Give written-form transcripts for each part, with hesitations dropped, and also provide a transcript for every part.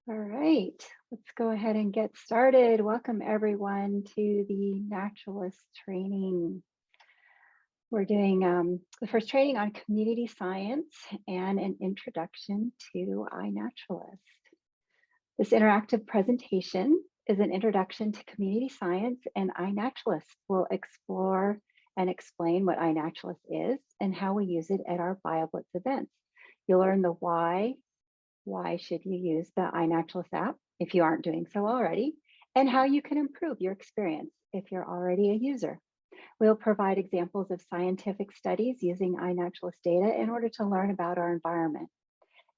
All right, let's go ahead and get started. Welcome everyone to the Naturalist training. We're doing the first training on community science and an introduction to iNaturalist. This interactive presentation is an introduction to community science, and iNaturalist will explore and explain what iNaturalist is and how we use it at our BioBlitz events. You'll learn the why should you use the iNaturalist app if you aren't doing so already, and how you can improve your experience if you're already a user. We'll provide examples of scientific studies using iNaturalist data in order to learn about our environment.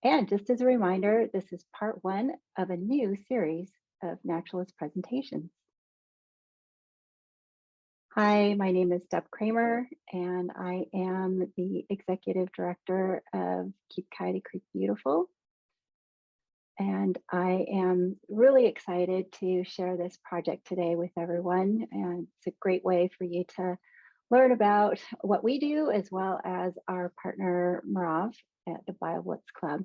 And just as a reminder, this is part one of a new series of Naturalist presentations. Hi, my name is Deb Kramer, and I am the Executive Director of Keep Coyote Creek Beautiful. And I am really excited to share this project today with everyone. And it's a great way for you to learn about what we do, as well as our partner, Merav, at the BioBlitz Club.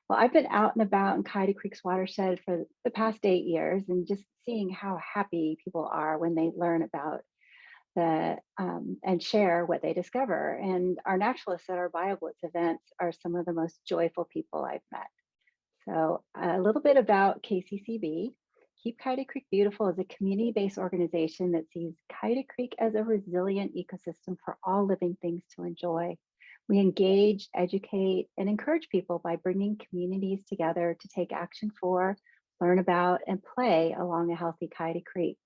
Well, I've been out and about in Coyote Creek's watershed for the past 8 years, and just seeing how happy people are when they learn about and share what they discover. And our naturalists at our BioBlitz events are some of the most joyful people I've met. So a little bit about KCCB. Keep Coyote Creek Beautiful is a community-based organization that sees Coyote Creek as a resilient ecosystem for all living things to enjoy. We engage, educate, and encourage people by bringing communities together to take action for, learn about, and play along a healthy Coyote Creek.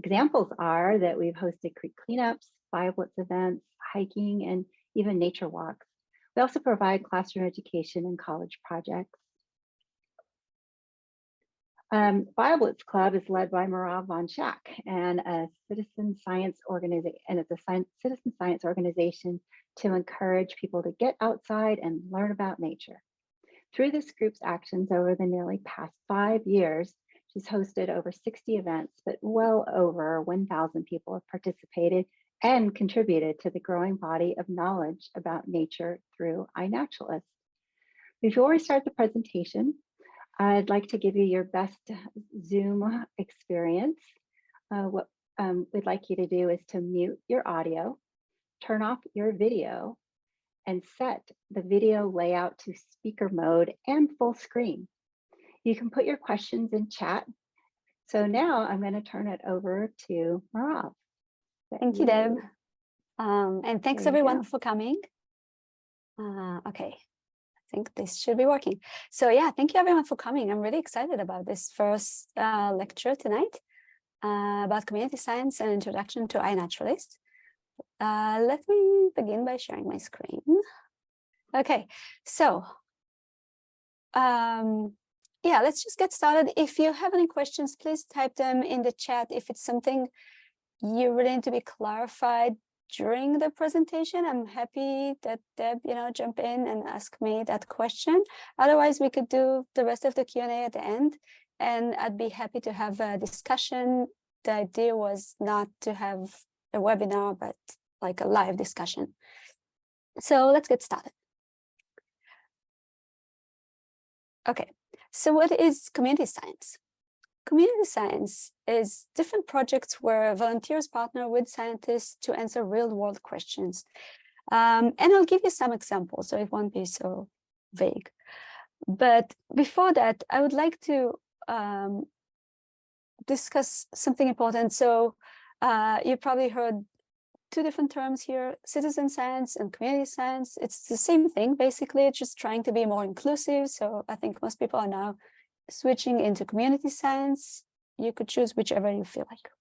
Examples are that we've hosted creek cleanups, BioBlitz events, hiking, and even nature walks. We also provide classroom education and college projects. BioBlitz Club is led by Merav Vonshak and a citizen science organization, and it's a citizen science organization to encourage people to get outside and learn about nature. Through this group's actions over the nearly past 5 years, she's hosted over 60 events, but well over 1,000 people have participated and contributed to the growing body of knowledge about nature through iNaturalist. Before we start the presentation, I'd like to give you your best Zoom experience. What we'd like you to do is to mute your audio, turn off your video, and set the video layout to speaker mode and full screen. You can put your questions in chat. So now I'm going to turn it over to Merav. Thank you, Deb. And thanks everyone for coming. Okay. I think this should be working. So yeah, thank you everyone for coming. I'm really excited about this first lecture tonight about community science and introduction to iNaturalist. Let me begin by sharing my screen. Okay, so yeah, let's just get started. If you have any questions, please type them in the chat. If it's something you really need to be clarified during the presentation, I'm happy that Deb, jump in and ask me that question. Otherwise, we could do the rest of the Q&A at the end, and I'd be happy to have a discussion. The idea was not to have a webinar, but like a live discussion. So let's get started. Okay, so what is community science? Community science is different projects where volunteers partner with scientists to answer real-world questions. And I'll give you some examples, so it won't be so vague. But before that, I would like to discuss something important. So you probably heard two different terms here, citizen science and community science. It's the same thing, basically, it's just trying to be more inclusive. So I think most people are now switching into community science. You could choose whichever you feel like.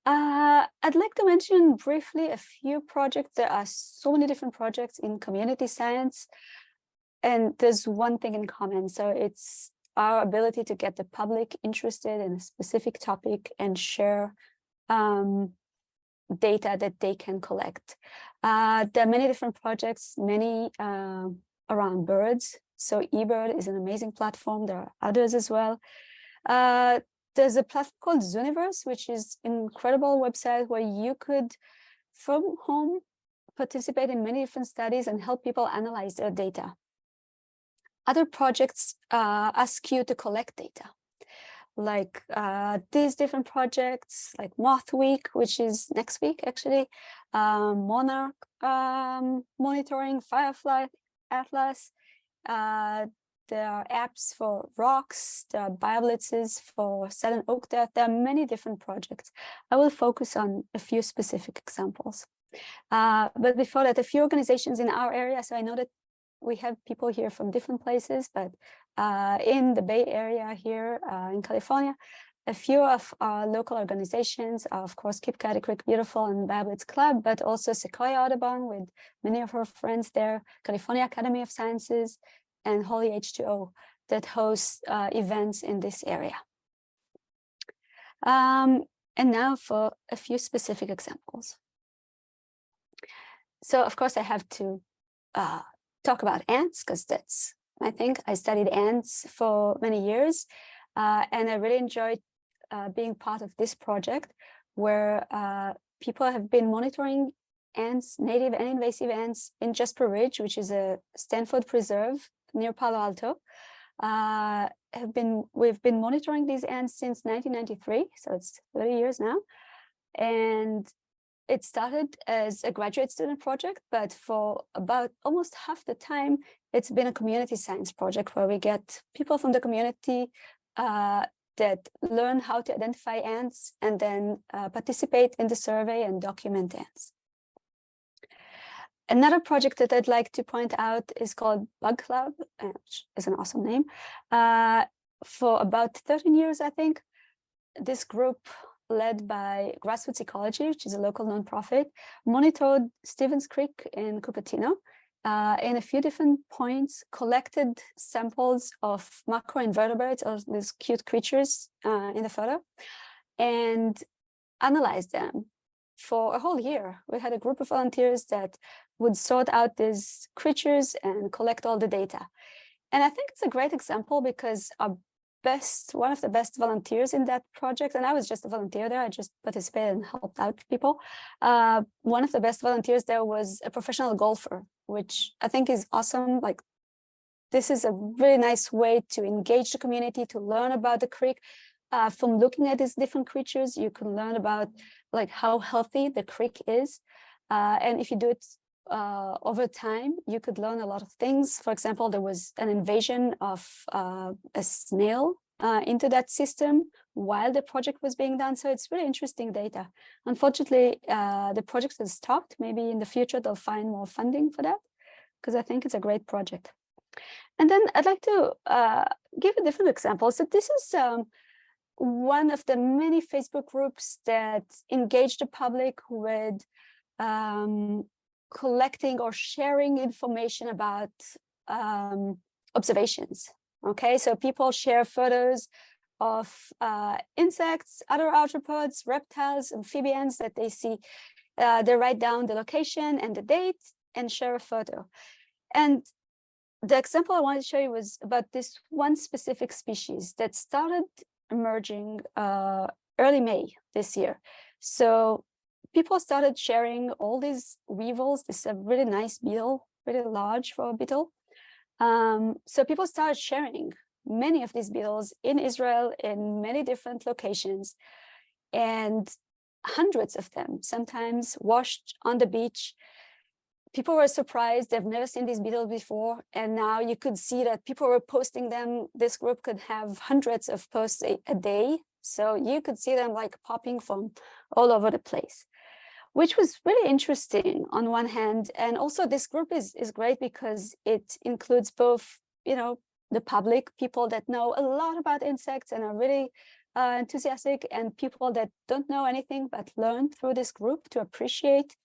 I'd like to mention briefly a few projects. There are so many different projects in community science, and there's one thing in common. So it's our ability to get the public interested in a specific topic and share data that they can collect. There are many different projects, many around birds. So eBird is an amazing platform. There are others as well. There's a platform called Zooniverse, which is an incredible website where you could, from home, participate in many different studies and help people analyze their data. other projects ask you to collect data, like these different projects, like Moth Week, which is next week actually, Monarch monitoring, Firefly Atlas. There are apps for rocks, there are BioBlitzes for sudden oak death. There are many different projects. I will focus on a few specific examples. But before that, a few organizations in our area. So I know that we have people here from different places, but in the Bay Area here in California, a few of our local organizations are, of course, Keep Coyote Creek Beautiful and BioBlitz Club, but also Sequoia Audubon with many of her friends there, California Academy of Sciences, and Holy H2O that hosts events in this area. And now for a few specific examples. So, of course, I have to talk about ants, because that's, I think, I studied ants for many years, and I really enjoyed being part of this project where people have been monitoring ants, native and invasive ants in Jasper Ridge, which is a Stanford preserve near Palo Alto. We've been monitoring these ants since 1993, so it's 30 years now. And it started as a graduate student project, but for about almost half the time, it's been a community science project where we get people from the community that learn how to identify ants and then participate in the survey and document ants. Another project that I'd like to point out is called Bug Club, which is an awesome name. For about 13 years, I think, this group led by Grassroots Ecology, which is a local nonprofit, monitored Stevens Creek in Cupertino in a few different points, collected samples of macroinvertebrates, or these cute creatures in the photo, and analyzed them for a whole year. We had a group of volunteers that would sort out these creatures and collect all the data. And I think it's a great example because one of the best volunteers in that project, and I was just a volunteer there, I just participated and helped out people. One of the best volunteers there was a professional golfer, which I think is awesome. Like, this is a really nice way to engage the community, to learn about the creek. From looking at these different creatures, you can learn about like how healthy the creek is. And if you do it over time, you could learn a lot of things. For example, there was an invasion of a snail into that system while the project was being done. So it's really interesting data. Unfortunately, the project has stopped. Maybe in the future, they'll find more funding for that, because I think it's a great project. And then I'd like to give a different example. So this is one of the many Facebook groups that engage the public with collecting or sharing information about observations. Okay, so people share photos of insects, other arthropods, reptiles, amphibians that they see. They write down the location and the date and share a photo. And the example I wanted to show you was about this one specific species that started emerging early May this year. So people started sharing all these weevils. This is a really nice beetle, really large for a beetle. So people started sharing many of these beetles in Israel in many different locations, and hundreds of them, sometimes washed on the beach. People were surprised. They've never seen these beetles before. And now you could see that people were posting them. This group could have hundreds of posts a day. So you could see them like popping from all over the place, which was really interesting on one hand. And also this group is great because it includes both, you know, the public, people that know a lot about insects and are really enthusiastic, and people that don't know anything but learn through this group to appreciate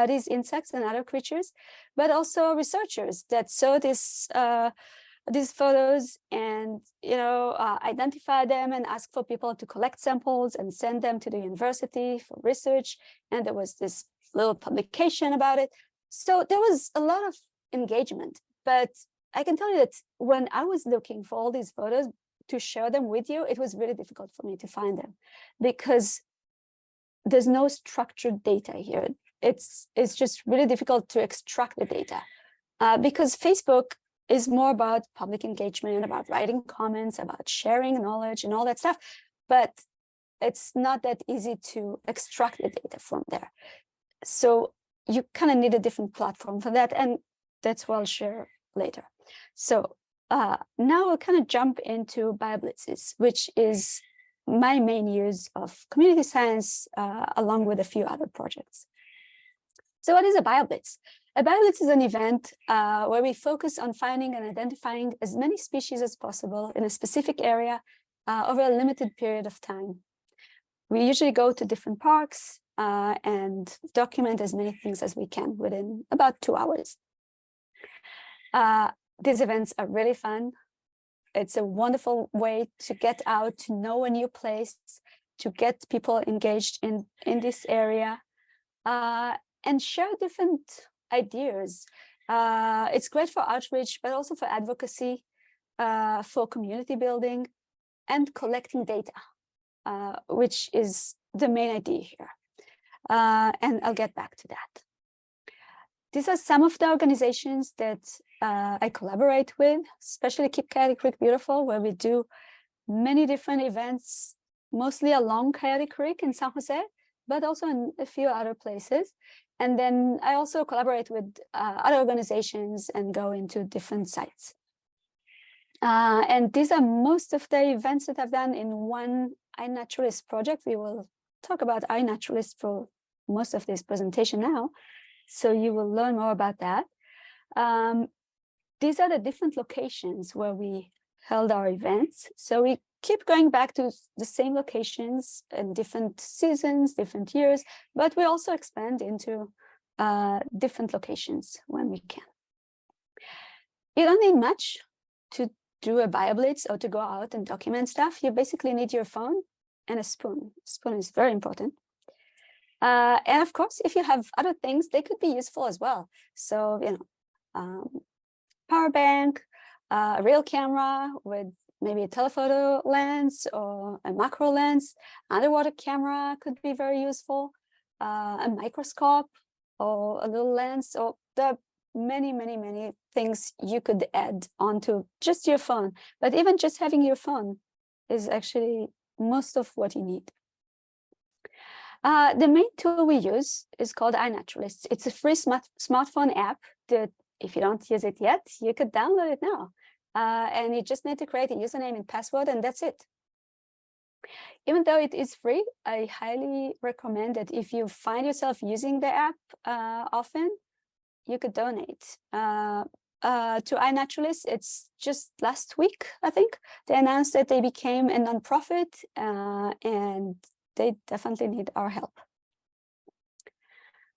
these insects and other creatures, but also researchers that saw these photos and, you know, identify them and ask for people to collect samples and send them to the university for research. And there was this little publication about it. So there was a lot of engagement. But I can tell you that when I was looking for all these photos to share them with you, it was really difficult for me to find them because there's no structured data here. It's just really difficult to extract the data because Facebook is more about public engagement, about writing comments, about sharing knowledge and all that stuff. But it's not that easy to extract the data from there. So you kind of need a different platform for that. And that's what I'll share later. So now we'll kind of jump into BioBlitzes, which is my main use of community science, along with a few other projects. So what is a BioBlitz? A BioBlitz is an event where we focus on finding and identifying as many species as possible in a specific area over a limited period of time. We usually go to different parks and document as many things as we can within about 2 hours. These events are really fun. It's a wonderful way to get out, to know a new place, to get people engaged in this area, and share different ideas. It's great for outreach, but also for advocacy, for community building, and collecting data, which is the main idea here. And I'll get back to that. These are some of the organizations that I collaborate with, especially Keep Coyote Creek Beautiful, where we do many different events, mostly along Coyote Creek in San Jose, but also in a few other places. And then I also collaborate with other organizations and go into different sites. And these are most of the events that I've done in one iNaturalist project. We will talk about iNaturalist for most of this presentation now, so you will learn more about that. These are the different locations where we held our events. So we keep going back to the same locations in different seasons, different years, but we also expand into different locations when we can. You don't need much to do a BioBlitz or to go out and document stuff. You basically need your phone and a spoon. Spoon is very important. And of course, if you have other things, they could be useful as well. So, you know, power bank, a real camera with maybe a telephoto lens or a macro lens, underwater camera could be very useful, a microscope or a little lens. So there are many, many, many things you could add onto just your phone. But even just having your phone is actually most of what you need. The main tool we use is called iNaturalist. It's a free smartphone app that, if you don't use it yet, you could download it now. And you just need to create a username and password, and that's it. Even though it is free, I highly recommend that if you find yourself using the app often, you could donate. To iNaturalist, it's just last week, I think, they announced that they became a nonprofit, and they definitely need our help.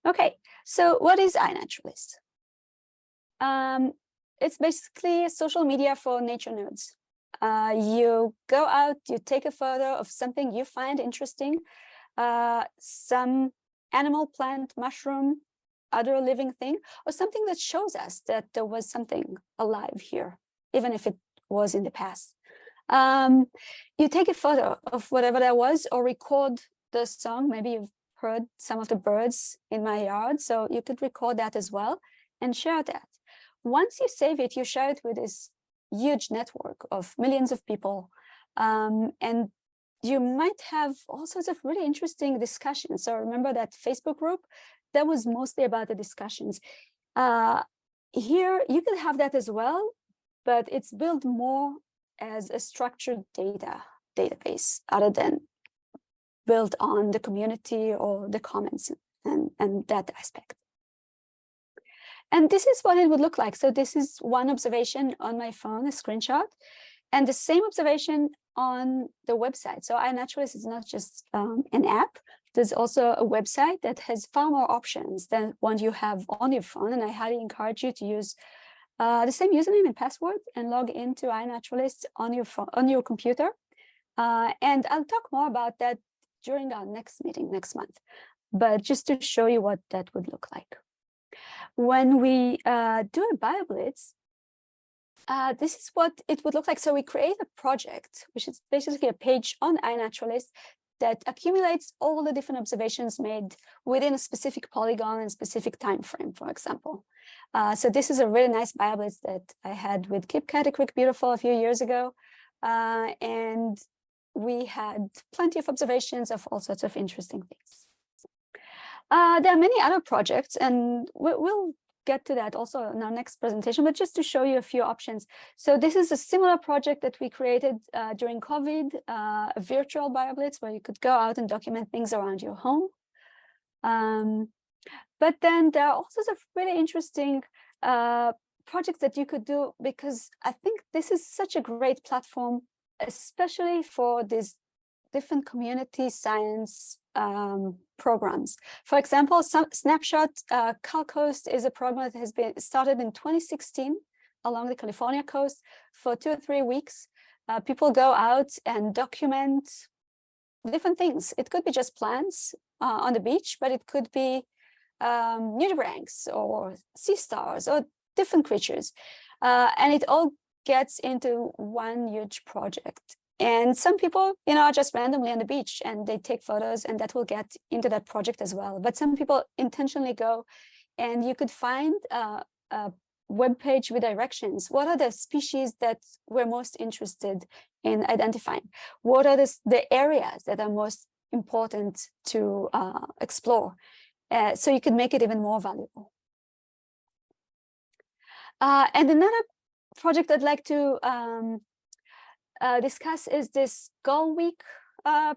Okay, so what is iNaturalist? It's basically social media for nature nerds. You go out, you take a photo of something you find interesting, some animal, plant, mushroom, other living thing, or something that shows us that there was something alive here, even if it was in the past. You take a photo of whatever that was, or record the song. Maybe you've heard some of the birds in my yard, so you could record that as well and share that. Once you save it, you share it with this huge network of millions of people, and you might have all sorts of really interesting discussions. So remember that Facebook group? That was mostly about the discussions. Here, you can have that as well, but it's built more as a structured database, other than built on the community or the comments and that aspect. And this is what it would look like. So this is one observation on my phone, a screenshot, and the same observation on the website. So iNaturalist is not just an app. There's also a website that has far more options than one you have on your phone. And I highly encourage you to use the same username and password and log into iNaturalist on your phone, on your computer. And I'll talk more about that during our next meeting next month, but just to show you what that would look like. When we do a BioBlitz, this is what it would look like. So we create a project, which is basically a page on iNaturalist that accumulates all the different observations made within a specific polygon and specific time frame, for example. So this is a really nice BioBlitz that I had with Keep Coyote Creek Beautiful a few years ago. And we had plenty of observations of all sorts of interesting things. There are many other projects, and we'll get to that also in our next presentation, but just to show you a few options. So this is a similar project that we created during COVID, a virtual BioBlitz where you could go out and document things around your home. But then there are also some really interesting projects that you could do, because I think this is such a great platform, especially for these different community science programs. For example, Snapshot CalCoast is a program that has been started in 2016 along the California coast for 2 or 3 weeks. People go out and document different things. It could be just plants on the beach, but it could be nudibranchs or sea stars or different creatures. And it all gets into one huge project. And some people, are just randomly on the beach and they take photos, and that will get into that project as well. But some people intentionally go, and you could find a web page with directions. What are the species that we're most interested in identifying? What are the areas that are most important to explore? So you could make it even more valuable. And another project I'd like to discuss is this Goal Week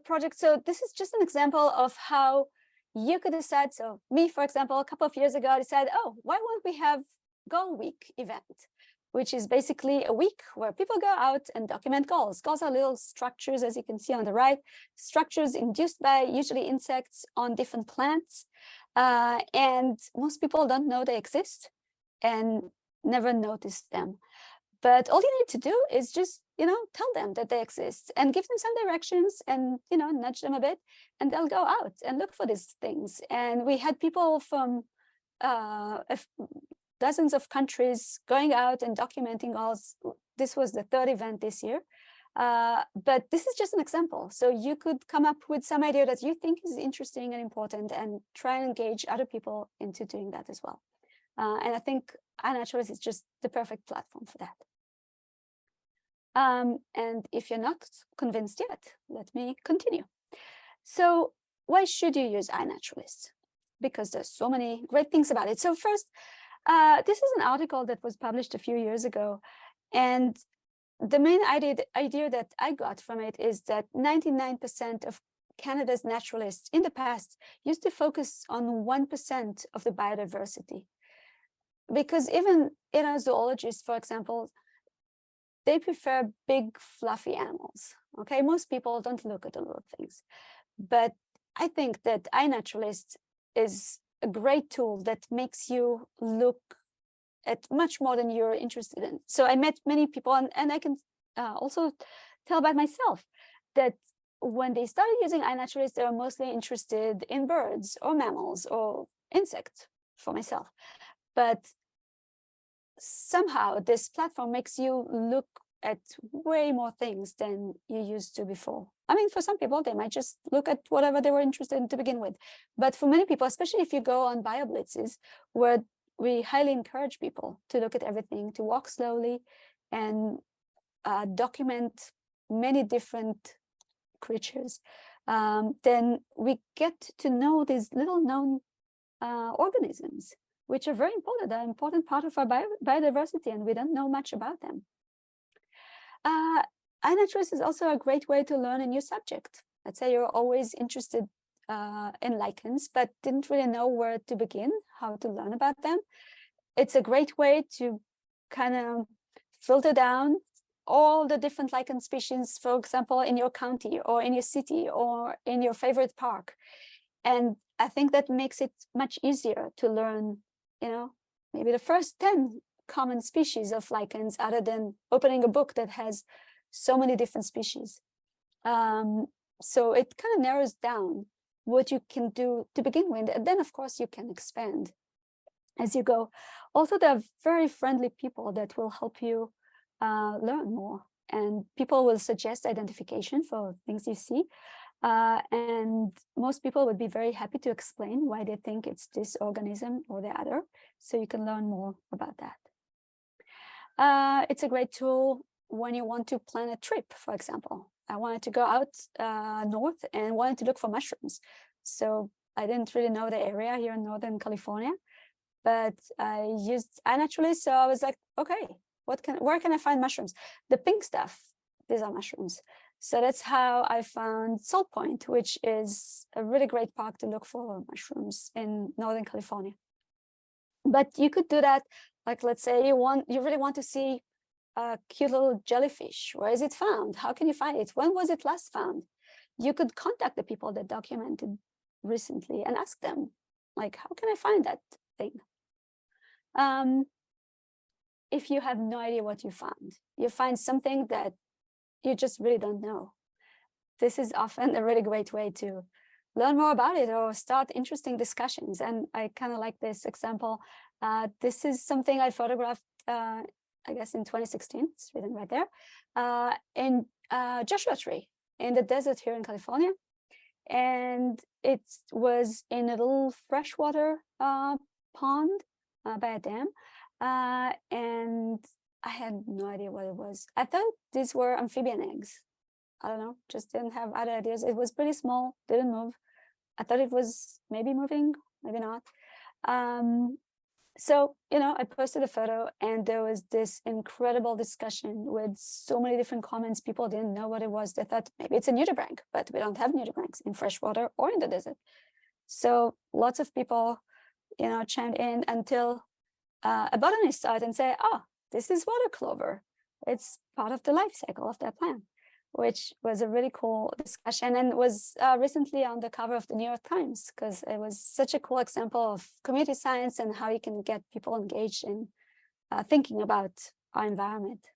project. So this is just an example of how you could decide. So me, for example, a couple of years ago, decided, oh, why won't we have Goal Week event, which is basically a week where people go out and document goals. Goals are little structures, as you can see on the right, structures induced by usually insects on different plants. And most people don't know they exist and never noticed them. But all you need to do is just, tell them that they exist and give them some directions and, nudge them a bit, and they'll go out and look for these things. And we had people from dozens of countries going out and documenting goals. This was the 3rd event this year. But this is just an example. So you could come up with some idea that you think is interesting and important and try and engage other people into doing that as well. And I think iNaturalist is just the perfect platform for that. And if you're not convinced yet, let me continue. So why should you use iNaturalist? Because there's so many great things about it. So first, this is an article that was published a few years ago. And the main idea that I got from it is that 99% of Canada's naturalists in the past used to focus on 1% of the biodiversity. Because even zoologists, for example, they prefer big, fluffy animals. Okay, most people don't look at the little things. But I think that iNaturalist is a great tool that makes you look at much more than you're interested in. So I met many people, and I can also tell by myself that when they started using iNaturalist, they were mostly interested in birds or mammals or insects, for myself. But somehow this platform makes you look at way more things than you used to before. I mean, for some people, they might just look at whatever they were interested in to begin with. But for many people, especially if you go on BioBlitzes, where we highly encourage people to look at everything, to walk slowly and document many different creatures, then we get to know these little known organisms, which are very important. They're an important part of our biodiversity, and we don't know much about them. iNaturalist is also a great way to learn a new subject. Let's say you're always interested in lichens, but didn't really know where to begin, how to learn about them. It's a great way to kind of filter down all the different lichen species, for example, in your county or in your city or in your favorite park. And I think that makes it much easier to learn, maybe the first 10 common species of lichens, other than opening a book that has so many different species. So it kind of narrows down what you can do to begin with, and then of course you can expand as you go. Also, there are very friendly people that will help you learn more, and people will suggest identification for things you see. And most people would be very happy to explain why they think it's this organism or the other. So you can learn more about that. It's a great tool when you want to plan a trip, for example. I wanted to go out north and wanted to look for mushrooms. So I didn't really know the area here in Northern California, but I used iNaturalist. So I was like, okay, where can I find mushrooms? The pink stuff, these are mushrooms. So that's how I found Salt Point, which is a really great park to look for mushrooms in Northern California. But you could do that, like, let's say you really want to see a cute little jellyfish. Where is it found? How can you find it? When was it last found? You could contact the people that documented recently and ask them, like, how can I find that thing? If you have no idea what you find something that you just really don't know. This is often a really great way to learn more about it or start interesting discussions. And I kind of like this example. This is something I photographed, I guess in 2016, it's written right there, in Joshua Tree in the desert here in California. And it was in a little freshwater pond by a dam. And I had no idea what it was. I thought these were amphibian eggs. I don't know, just didn't have other ideas. It was pretty small, didn't move. I thought it was maybe moving, maybe not. So, I posted a photo and there was this incredible discussion with so many different comments. People didn't know what it was. They thought maybe it's a nudibranch, but we don't have nudibranchs in freshwater or in the desert. So lots of people, chimed in until a botanist saw it and said, oh, this is water clover. It's part of the life cycle of that plant, which was a really cool discussion and was recently on the cover of the New York Times because it was such a cool example of community science and how you can get people engaged in thinking about our environment.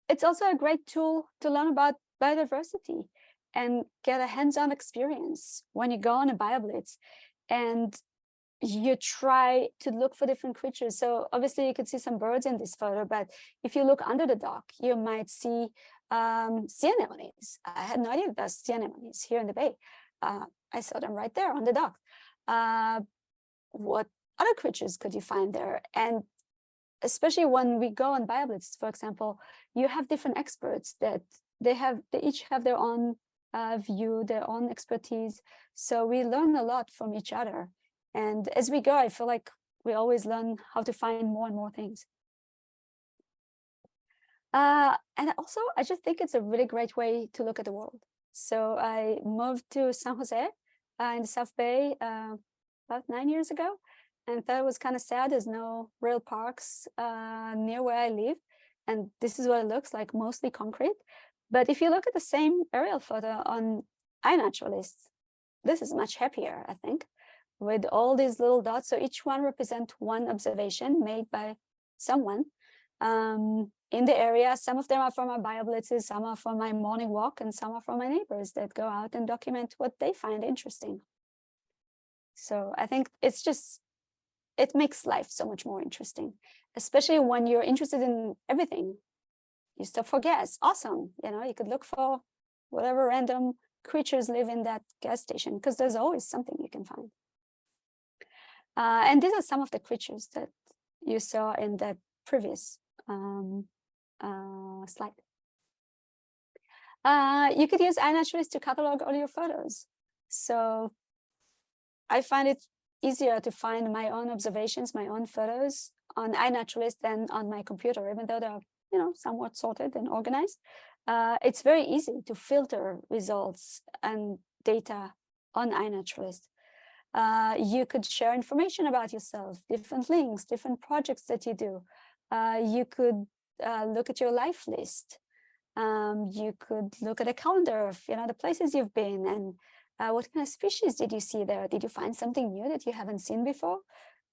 It's also a great tool to learn about biodiversity and get a hands-on experience when you go on a BioBlitz and you try to look for different creatures. So obviously you could see some birds in this photo, but if you look under the dock, you might see sea anemones. I had no idea there's sea anemones here in the bay. I saw them right there on the dock. What other creatures could you find there? And especially when we go on BioBlitz, for example, you have different experts that they each have their own view, their own expertise. So we learn a lot from each other. And as we go, I feel like we always learn how to find more and more things. And also, I just think it's a really great way to look at the world. So I moved to San Jose in the South Bay about 9 years ago. And that was kind of sad. There's no real parks near where I live. And this is what it looks like, mostly concrete. But if you look at the same aerial photo on iNaturalist, this is much happier, I think, with all these little dots. So each one represents one observation made by someone in the area. Some of them are from our BioBlitzes, some are from my morning walk, and some are from my neighbors that go out and document what they find interesting. So I think it makes life so much more interesting, especially when you're interested in everything. You stop for gas. Awesome. You could look for whatever random creatures live in that gas station because there's always something you can find. And these are some of the creatures that you saw in that previous slide. You could use iNaturalist to catalog all your photos. So I find it easier to find my own observations, my own photos on iNaturalist than on my computer, even though they're somewhat sorted and organized. It's very easy to filter results and data on iNaturalist. You could share information about yourself, different links, different projects that you do. You could look at your life list. You could look at a calendar of the places you've been and what kind of species did you see there? Did you find something new that you haven't seen before?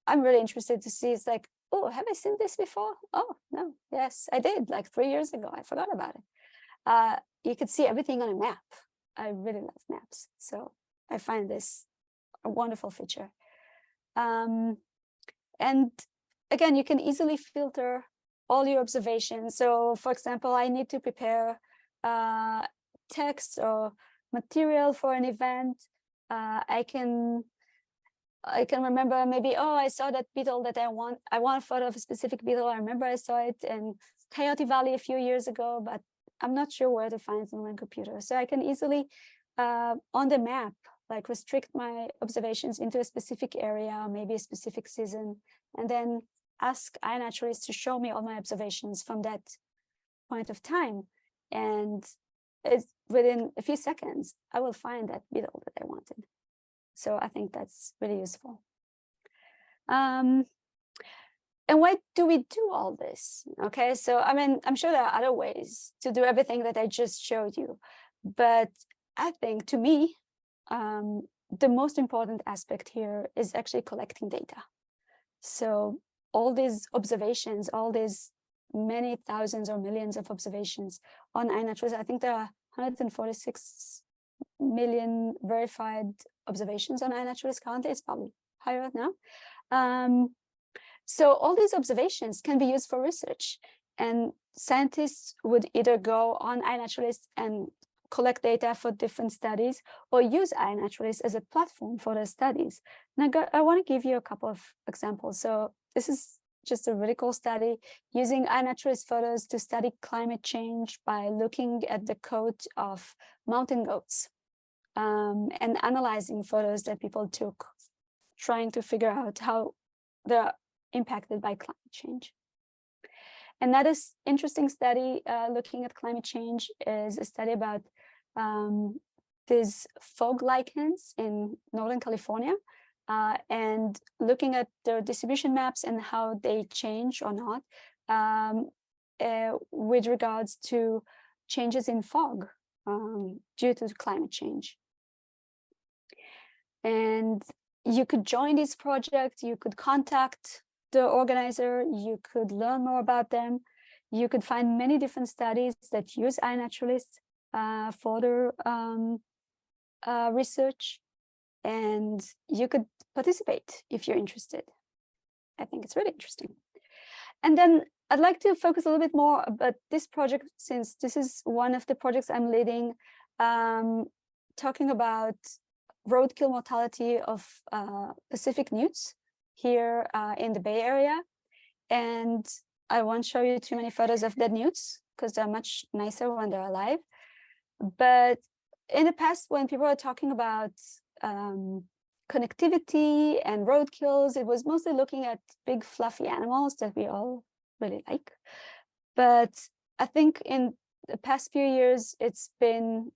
I'm really interested to see. It's like, oh, have I seen this before? Oh, no, yes, I did, like 3 years ago. I forgot about it. You could see everything on a map. I really love maps. So I find this a wonderful feature. And again, you can easily filter all your observations. So for example, I need to prepare text or material for an event. I can remember maybe, oh, I saw that beetle that I want a photo of a specific beetle. I remember I saw it in Coyote Valley a few years ago, but I'm not sure where to find it on my computer. So I can easily, on the map, like restrict my observations into a specific area, maybe a specific season, and then ask iNaturalist to show me all my observations from that point of time. And it's within a few seconds, I will find that beetle that I wanted. So I think that's really useful. And why do we do all this? Okay, so I mean, I'm sure there are other ways to do everything that I just showed you, but I think to me, the most important aspect here is actually collecting data. So all these observations, all these many thousands or millions of observations on iNaturalist, I think there are 146 million verified observations on iNaturalist currently. It's probably higher now. So all these observations can be used for research, and scientists would either go on iNaturalist and collect data for different studies, or use iNaturalist as a platform for their studies. And I want to give you a couple of examples. So this is just a really cool study using iNaturalist photos to study climate change by looking at the coat of mountain goats and analyzing photos that people took, trying to figure out how they're impacted by climate change. Another interesting study looking at climate change is a study about these fog lichens in Northern California, and looking at their distribution maps and how they change or not with regards to changes in fog due to climate change. And you could join this project, you could contact the organizer, you could learn more about them. You could find many different studies that use iNaturalist for their research, and you could participate if you're interested. I think it's really interesting. And then I'd like to focus a little bit more about this project, since this is one of the projects I'm leading, talking about roadkill mortality of Pacific newts here in the Bay Area. And I won't show you too many photos of dead newts because they're much nicer when they're alive. But in the past, when people were talking about connectivity and roadkills, it was mostly looking at big fluffy animals that we all really like. But I think in the past few years, it's been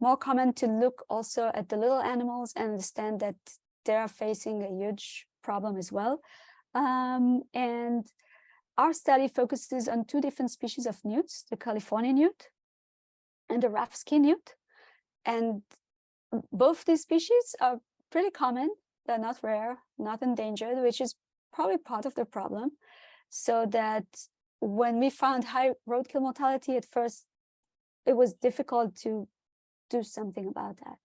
more common to look also at the little animals and understand that they're facing a huge problem as well. And our study focuses on two different species of newts, the California newt and the rough skin newt. And both these species are pretty common. They're not rare, not endangered, which is probably part of the problem. So that when we found high roadkill mortality at first, it was difficult to do something about that.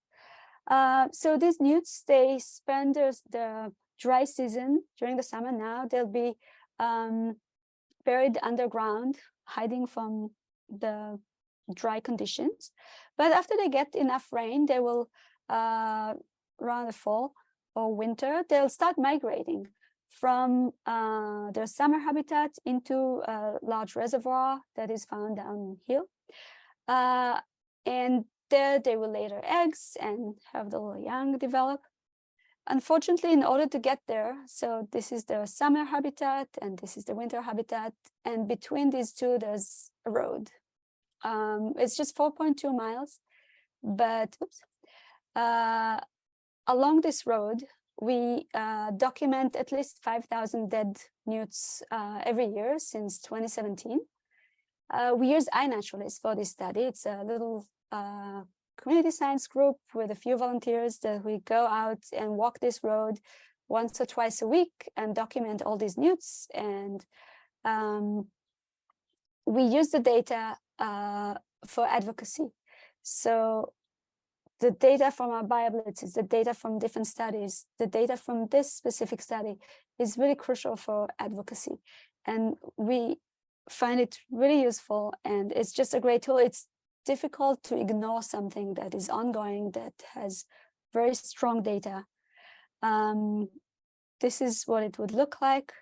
So these newts, they spend the dry season during the summer. Now they'll be buried underground, hiding from the dry conditions. But after they get enough rain, they will, around the fall or winter, they'll start migrating from their summer habitat into a large reservoir that is found downhill. And there they will lay their eggs and have the little young develop. Unfortunately, in order to get there, so this is the summer habitat and this is the winter habitat, and between these two, there's a road. It's just 4.2 miles, but along this road, we document at least 5,000 dead newts every year since 2017. We use iNaturalist for this study. It's a little community science group with a few volunteers that we go out and walk this road once or twice a week and document all these newts. And we use the data for advocacy. So the data from our BioBlitz, the data from different studies, the data from this specific study is really crucial for advocacy. And we find it really useful, and it's just a great tool. It's difficult to ignore something that is ongoing, that has very strong data. This is what it would look like.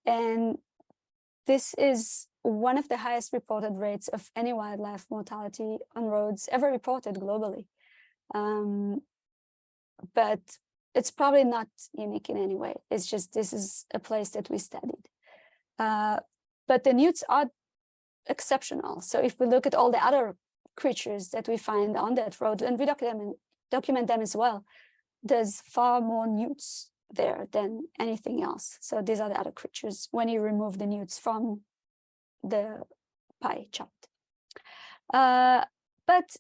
And this is one of the highest reported rates of any wildlife mortality on roads ever reported globally. But it's probably not unique in any way. It's just, this is a place that we studied. But the newts are exceptional. So if we look at all the other creatures that we find on that road, and we document them as well, there's far more newts there than anything else. So these are the other creatures when you remove the newts from the pie chart. But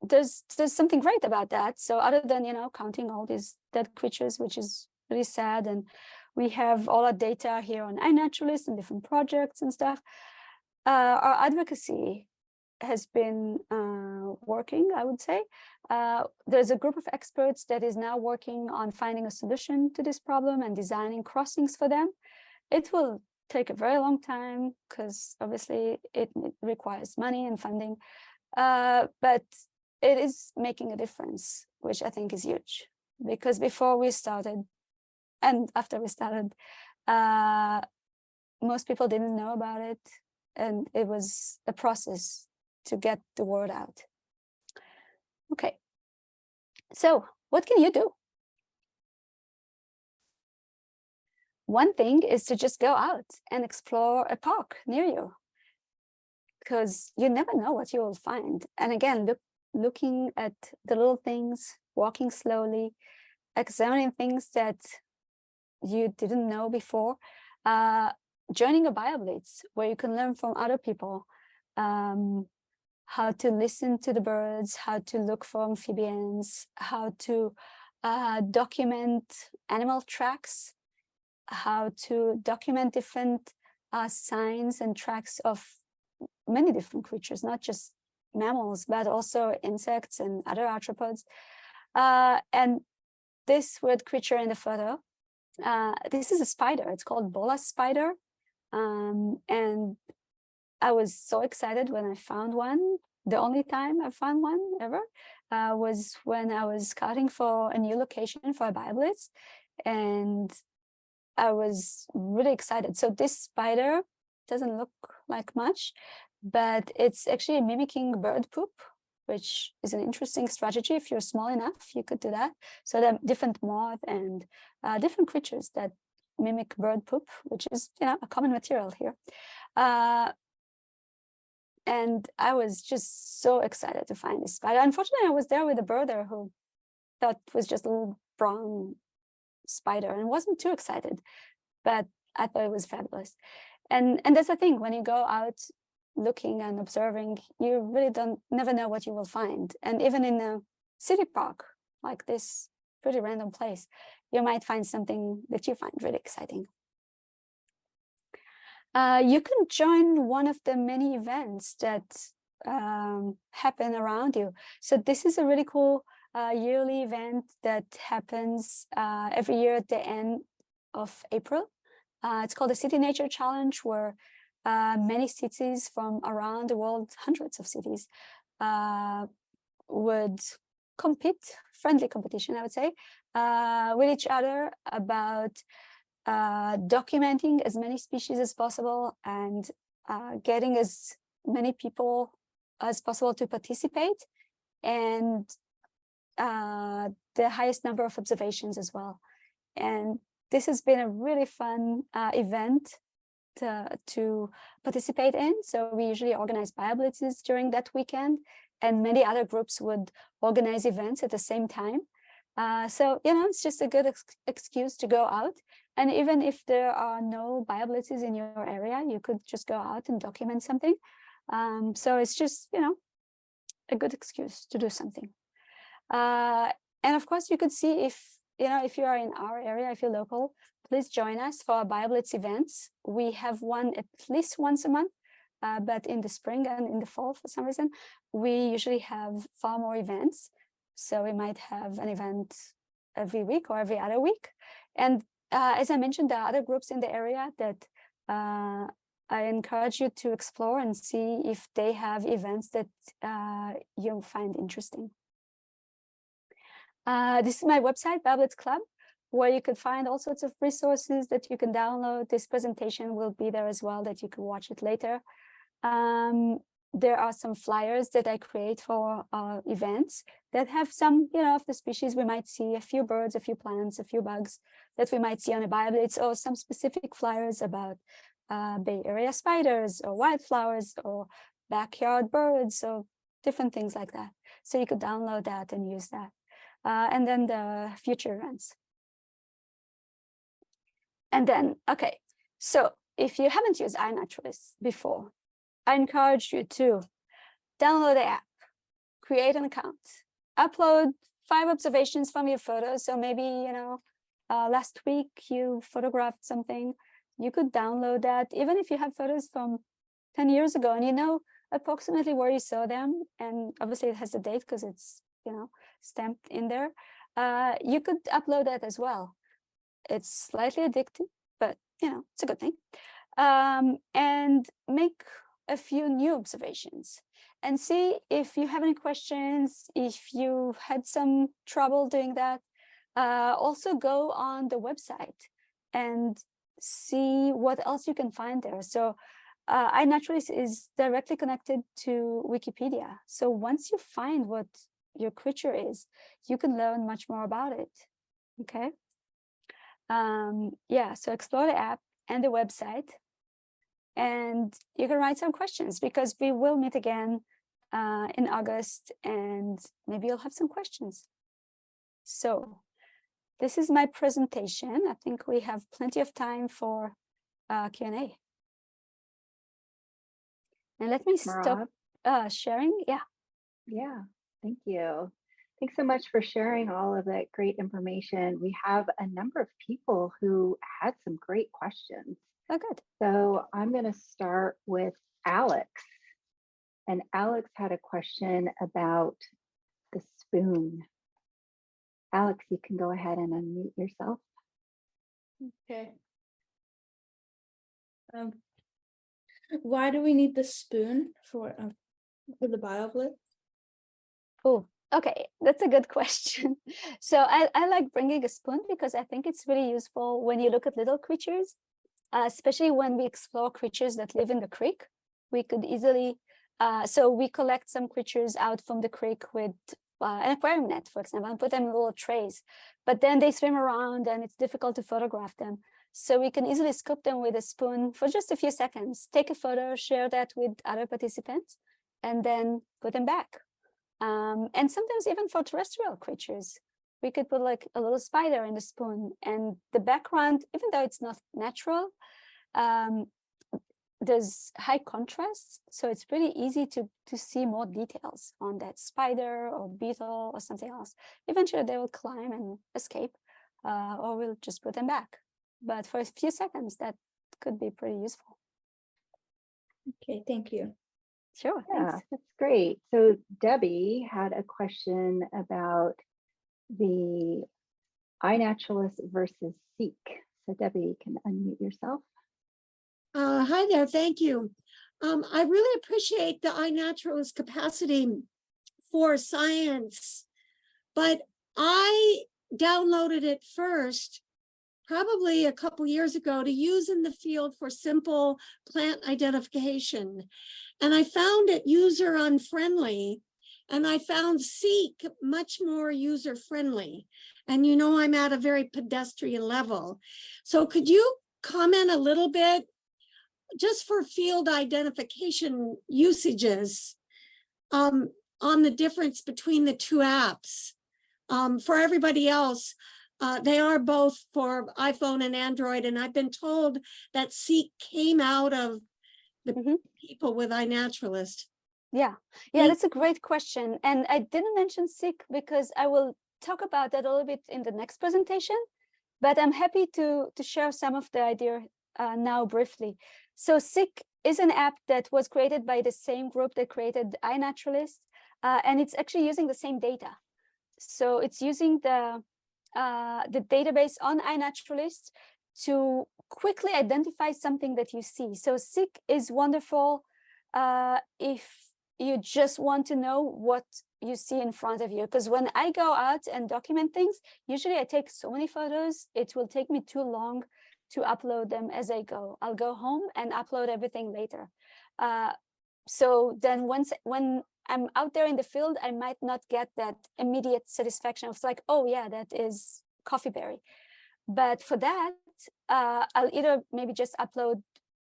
there's something great about that. So other than, you know, counting all these dead creatures, which is really sad, and we have all our data here on iNaturalist and different projects and stuff, our advocacy has been working, I would say. There's a group of experts that is now working on finding a solution to this problem and designing crossings for them. It will take a very long time because obviously it requires money and funding, but it is making a difference, which I think is huge. Because before we started and after we started, most people didn't know about it, and it was a process to get the word out. Okay, so what can you do? One thing is to just go out and explore a park near you, because you never know what you will find. And again, looking at the little things, walking slowly, examining things that you didn't know before, joining a BioBlitz where you can learn from other people, how to listen to the birds, how to look for amphibians, how to document animal tracks, how to document different signs and tracks of many different creatures, not just mammals, but also insects and other arthropods. And this weird creature in the photo, this is a spider. It's called bola spider. And I was so excited when I found one. The only time I found one ever was when I was scouting for a new location for a BioBlitz, and I was really excited. So this spider doesn't look like much, but it's actually mimicking bird poop, which is an interesting strategy. If you're small enough, you could do that. So there are different moths and different creatures that mimic bird poop, which is, you know, a common material here. And I was just so excited to find this spider. Unfortunately, I was there with a birder who thought it was just a little brown spider and wasn't too excited, but I thought it was fabulous. And that's the thing, when you go out looking and observing, you really never know what you will find. And even in a city park like this pretty random place, you might find something that you find really exciting. You can join one of the many events that happen around you. So this is a really cool yearly event that happens every year at the end of April. It's called the City Nature Challenge, where many cities from around the world, hundreds of cities, would compete, friendly competition, I would say, with each other about documenting as many species as possible and getting as many people as possible to participate, and the highest number of observations as well. And this has been a really fun event to participate in. So we usually organize BioBlitzes during that weekend, and many other groups would organize events at the same time. So, you know, it's just a good excuse to go out. And even if there are no BioBlitzes in your area, you could just go out and document something. So it's just, you know, a good excuse to do something. And of course, you could see if, you know, if you are in our area, if you're local, please join us for our BioBlitz events. We have one at least once a month, but in the spring and in the fall, for some reason, we usually have far more events. So we might have an event every week or every other week. And as I mentioned, there are other groups in the area that I encourage you to explore and see if they have events that you'll find interesting. This is my website, BioBlitz Club, where you could find all sorts of resources that you can download. This presentation will be there as well, that you can watch it later. There are some flyers that I create for events that have some, of the species we might see, a few birds, a few plants, a few bugs that we might see on a BioBlitz, or some specific flyers about Bay Area spiders or wildflowers or backyard birds or different things like that. So you could download that and use that. And then the future events. And then, okay, so if you haven't used iNaturalist before, I encourage you to download the app, create an account, upload 5 observations from your photos. So maybe, last week you photographed something, you could download that, even if you have photos from 10 years ago and you know approximately where you saw them. And obviously it has a date because it's, stamped in there. You could upload that as well. It's slightly addictive, but, it's a good thing. And make a few new observations and see if you have any questions, if you had some trouble doing that. Also go on the website and see what else you can find there. So iNaturalist is directly connected to Wikipedia. So once you find what your creature is, you can learn much more about it. Okay. Yeah, so explore the app and the website. And you can write some questions because we will meet again in August and maybe you'll have some questions. So this is my presentation. I think we have plenty of time for Q&A. And let me stop sharing. Yeah. Yeah, thank you. Thanks so much for sharing all of that great information. We have a number of people who had some great questions. Oh, good. So I'm going to start with Alex. And Alex had a question about the spoon. Alex, you can go ahead and unmute yourself. Okay. Why do we need the spoon for the BioBlitz? Oh, okay, that's a good question. So I like bringing a spoon because I think it's really useful when you look at little creatures, especially when we explore creatures that live in the creek. We could easily, so we collect some creatures out from the creek with an aquarium net, for example, and put them in little trays. But then they swim around and it's difficult to photograph them. So we can easily scoop them with a spoon for just a few seconds, take a photo, share that with other participants, and then put them back. And sometimes even for terrestrial creatures, we could put like a little spider in the spoon, and the background, even though it's not natural, there's high contrast, so it's pretty easy to see more details on that spider or beetle or something else. Eventually they will climb and escape, or we'll just put them back. But for a few seconds, that could be pretty useful. Okay, thank you. Sure. Yeah, Thanks. that's great. So Debbie had a question about the iNaturalist versus Seek. So Debbie, you can unmute yourself. Hi there, thank you. I really appreciate the iNaturalist capacity for science, but I downloaded it first, probably a couple years ago, to use in the field for simple plant identification. And I found it user unfriendly, and I found Seek much more user friendly. And I'm at a very pedestrian level. So could you comment a little bit, just for field identification usages, on the difference between the two apps? For everybody else, they are both for iPhone and Android, and I've been told that Seek came out of the people with iNaturalist. Yeah, that's a great question. And I didn't mention Seek because I will talk about that a little bit in the next presentation, but I'm happy to share some of the idea now briefly. So Seek is an app that was created by the same group that created iNaturalist, and it's actually using the same data. So it's using the database on iNaturalist to quickly identify something that you see. So sick is wonderful if you just want to know what you see in front of you. Because when I go out and document things, usually I take so many photos, it will take me too long to upload them as I go. I'll go home and upload everything later. So then when I'm out there in the field, I might not get that immediate satisfaction of like, oh yeah, that is coffee berry. But for that, I'll either maybe just upload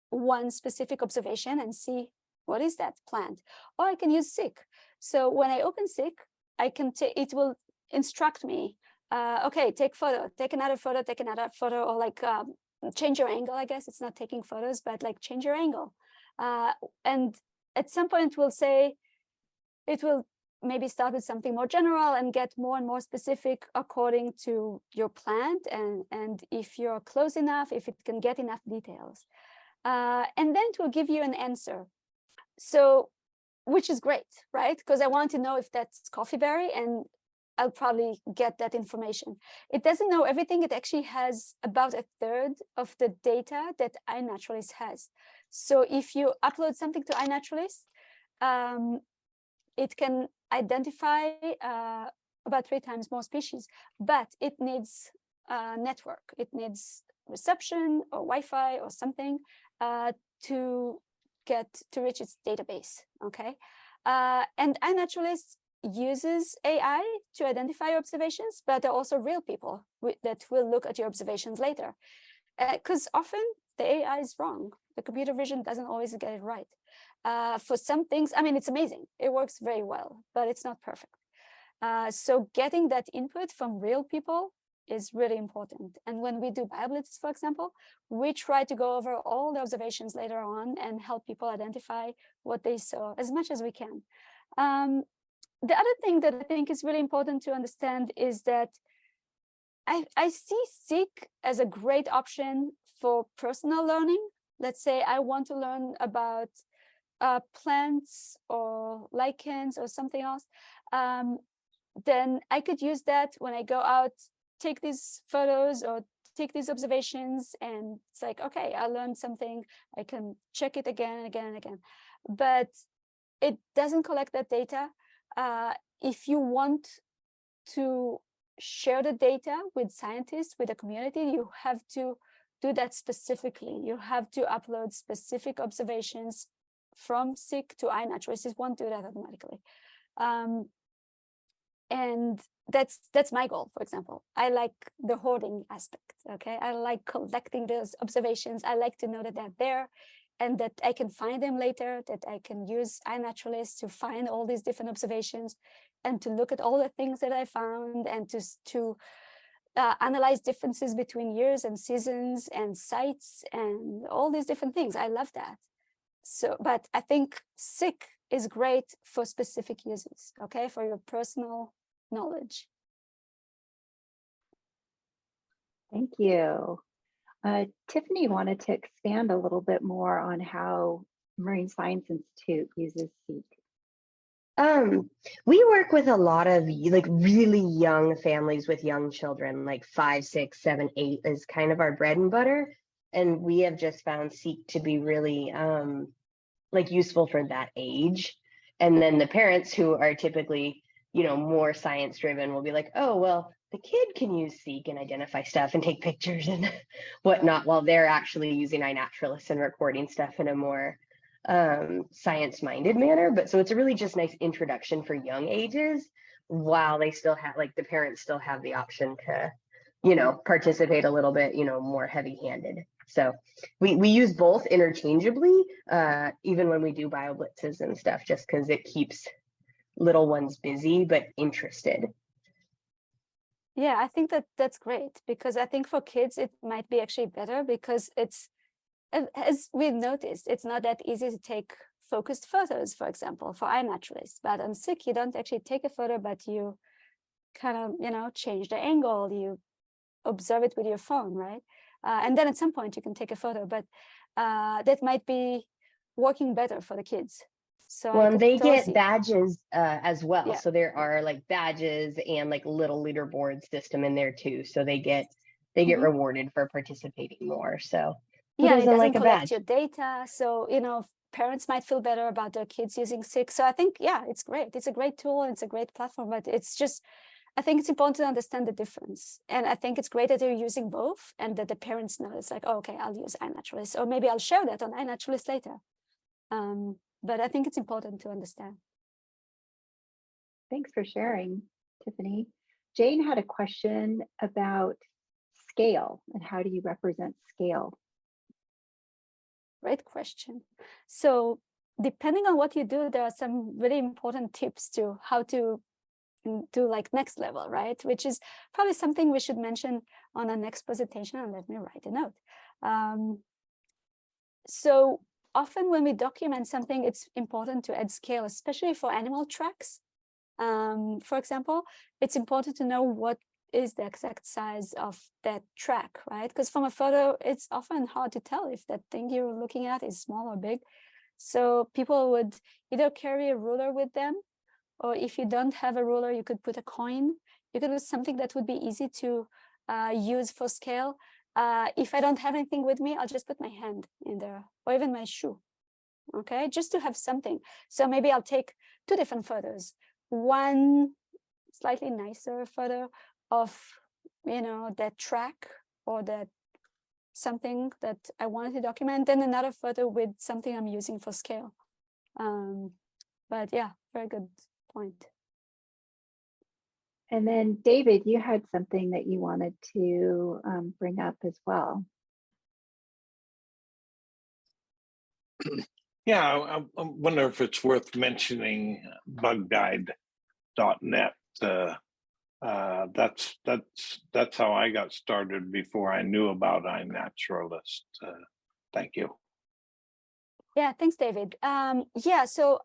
one specific observation and see what is that plant, or I can use sick. So when I open sick, I can it will instruct me, okay, take photo, take another photo, or like change your angle. I guess it's not taking photos, but like change your angle. And at some point it will maybe start with something more general and get more and more specific according to your plant and if you're close enough, if it can get enough details. And then it will give you an answer. So, which is great, right? Because I want to know if that's coffee berry, and I'll probably get that information. It doesn't know everything. It actually has about a third of the data that iNaturalist has. So if you upload something to iNaturalist, it can identify about 3 times more species, but it needs a network. It needs reception or Wi-Fi or something to reach its database, okay? And iNaturalist uses AI to identify your observations, but there are also real people that will look at your observations later. Because often the AI is wrong. The computer vision doesn't always get it right. For some things, I mean, it's amazing. It works very well, but it's not perfect. So getting that input from real people is really important. And when we do BioBlitz, for example, we try to go over all the observations later on and help people identify what they saw as much as we can. The other thing that I think is really important to understand is that I see seek as a great option for personal learning. Let's say I want to learn about plants or lichens or something else. Then I could use that when I go out, take these photos or take these observations, and it's like, okay, I learned something. I can check it again and again and again. But it doesn't collect that data. If you want to share the data with scientists, with the community, you have to do that specifically. You have to upload specific observations from sick to iNaturalist. It won't do that automatically. And that's my goal, for example. I like the hoarding aspect, okay? I like collecting those observations. I like to know that they're there and that I can find them later, that I can use iNaturalist to find all these different observations and to look at all the things that I found and to analyze differences between years and seasons and sites and all these different things. I love that. So, but I think sick is great for specific uses, okay, for your personal knowledge. Thank you. Tiffany wanted to expand a little bit more on how Marine Science Institute uses SEEK. We work with a lot of like really young families with young children, like 5, 6, 7, 8 is kind of our bread and butter. And we have just found SEEK to be really like useful for that age. And then the parents who are typically, you know, more science driven will be like, oh, well, the kid can use SEEK and identify stuff and take pictures and whatnot, while they're actually using iNaturalist and recording stuff in a more science-minded manner. But so it's a really just nice introduction for young ages, while they still have, like, the parents still have the option to, you know, participate a little bit, you know, more heavy-handed. So we use both interchangeably, even when we do BioBlitzes and stuff, just because it keeps little ones busy but interested. Yeah, I think that's great, because I think for kids it might be actually better, because it's, as we've noticed, it's not that easy to take focused photos, for example, for iNaturalist. But on SICK, you don't actually take a photo, but you kind of, you know, change the angle, you observe it with your phone, right? And then at some point you can take a photo, but that might be working better for the kids. So well, and they get see. badges as well. Yeah. So there are like badges and like little leaderboard system in there too. So they get they get Mhm. rewarded for participating more. So who Yeah, and it doesn't doesn't like a collect badge? your data. So, parents might feel better about their kids using SIG. So I think, yeah, it's great. It's a great tool. It's a great platform, but it's just, I think it's important to understand the difference. And I think it's great that they're using both and that the parents know it's like, oh, okay, I'll use iNaturalist, or maybe I'll share that on iNaturalist later. But I think it's important to understand. Thanks for sharing, Tiffany. Jane had a question about scale and how do you represent scale? Great question. So depending on what you do, there are some really important tips to how to do like next level, right? Which is probably something we should mention on our next presentation, and let me write a note. So often when we document something, it's important to add scale, especially for animal tracks. For example, it's important to know what is the exact size of that track, right? Because from a photo, it's often hard to tell if that thing you're looking at is small or big. So people would either carry a ruler with them, or if you don't have a ruler, you could put a coin. You could do something that would be easy to use for scale. If I don't have anything with me, I'll just put my hand in there, or even my shoe, okay? Just to have something. So maybe I'll take 2 different photos. One slightly nicer photo of, that track or that something that I wanted to document, then another photo with something I'm using for scale. But yeah, very good point. And then David, you had something that you wanted to bring up as well. Yeah, I wonder if it's worth mentioning bugguide.net. That's how I got started before I knew about iNaturalist. Thank you. Yeah, thanks, David. Yeah, so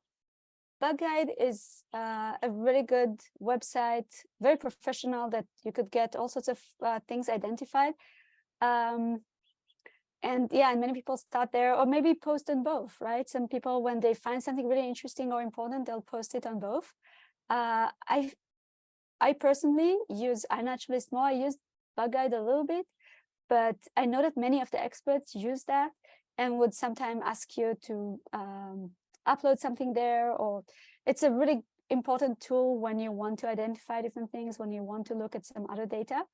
Bug Guide is a really good website, very professional, that you could get all sorts of things identified. And yeah, and many people start there, or maybe post on both, right? Some people, when they find something really interesting or important, they'll post it on both. I personally use iNaturalist more. I use Bug Guide a little bit, but I know that many of the experts use that and would sometimes ask you to upload something there, or it's a really important tool when you want to identify different things, when you want to look at some other data.